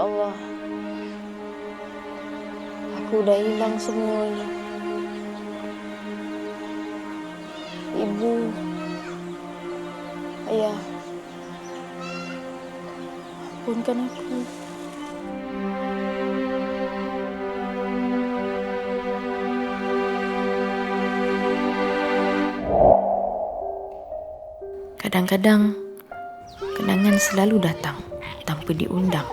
Allah, aku dah hilang semuanya. Ibu, ayah, ampunkan aku. Kadang-kadang, kenangan selalu datang tanpa diundang.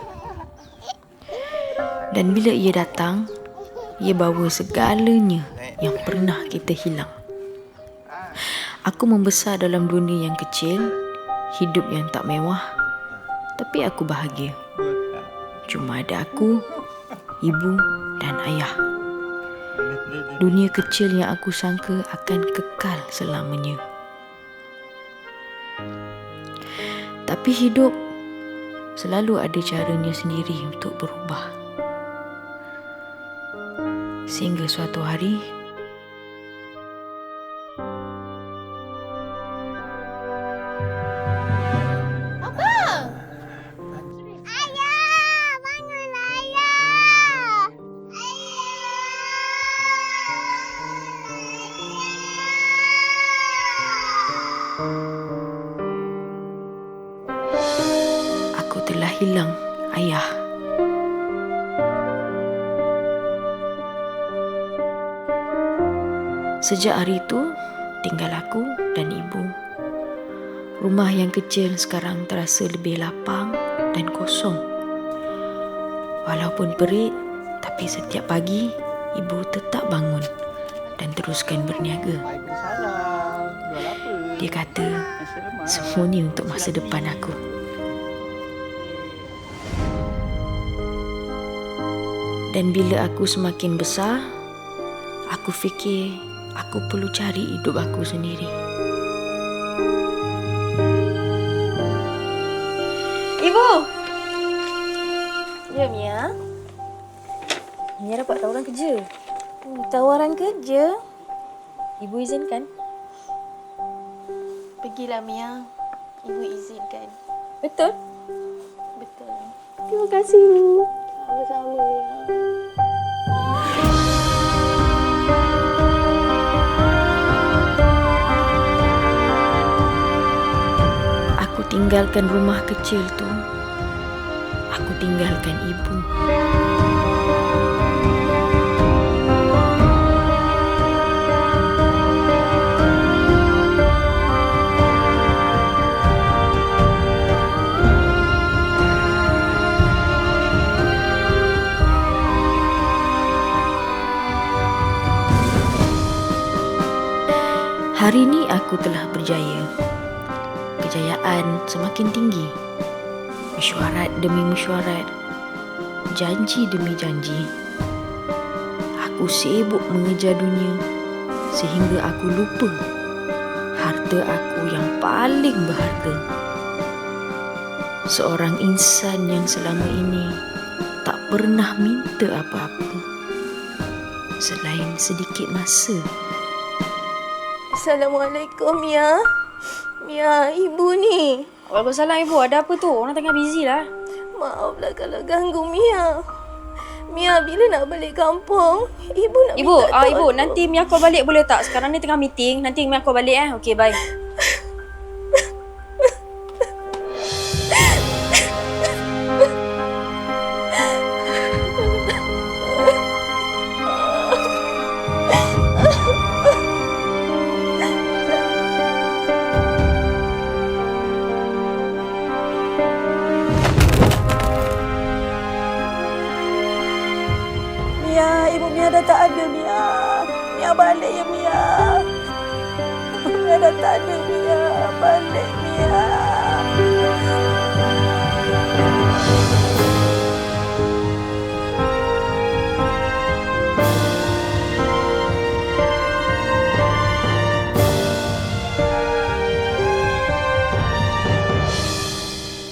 Dan bila ia datang, ia bawa segalanya yang pernah kita hilang. Aku membesar dalam dunia yang kecil, hidup yang tak mewah, tapi aku bahagia. Cuma ada aku, ibu dan ayah. Dunia kecil yang aku sangka akan kekal selamanya. Tapi hidup selalu ada caranya sendiri untuk berubah. Sehingga suatu hari, aku telah hilang ayah. Sejak hari itu, tinggal aku dan ibu. Rumah yang kecil sekarang terasa lebih lapang dan kosong. Walaupun perit, tapi setiap pagi, ibu tetap bangun dan teruskan berniaga. Dia kata, semuanya untuk masa depan aku. Dan bila aku semakin besar, aku fikir aku perlu cari hidup aku sendiri. Ibu! Ya, Mia. Mia dapat tawaran kerja. Tawaran kerja? Ibu izinkan? Pergilah Mia. Ibu izinkan. Betul? Betul. Terima kasih. Sama-sama Mia. Aku tinggalkan rumah kecil tu. Aku tinggalkan ibu. Hari ini aku telah berjaya. Kejayaan semakin tinggi. Mesyuarat demi mesyuarat. Janji demi janji. Aku sibuk mengejar dunia sehingga aku lupa harta aku yang paling berharga. Seorang insan yang selama ini tak pernah minta apa-apa selain sedikit masa. Assalamualaikum Mia. Mia, ibu ni. Waalaikumsalam ibu. Ada apa tu? Orang tengah busy lah. Maaflah kalau ganggu Mia. Mia, bila nak balik kampung? Ibu nak Ibu, minta ibu nanti Mia call balik boleh tak? Sekarang ni tengah meeting. Nanti Mia call balik Okey, bye. Mia, ibu Mia dah tak ada Mia. Mia balik ya Mia. Mia dah tak ada Mia. Balik Mia.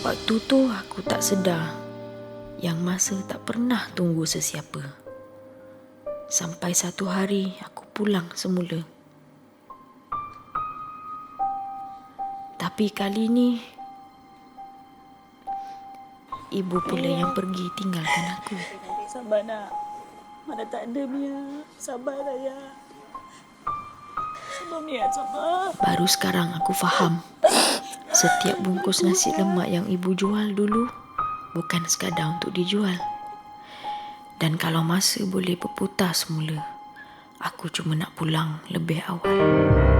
Waktu tu aku tak sedar yang masa tak pernah tunggu sesiapa. Sampai satu hari aku pulang semula. Tapi kali ni ibu pula yang pergi tinggalkan aku. Sabar nak. Mana tak ada Mia. Sabar Raya. Sabar Mia, sabar. Baru sekarang aku faham. Setiap bungkus nasi lemak yang ibu jual dulu bukan sekadar untuk dijual. Dan kalau masa boleh berputar semula, aku cuma nak pulang lebih awal.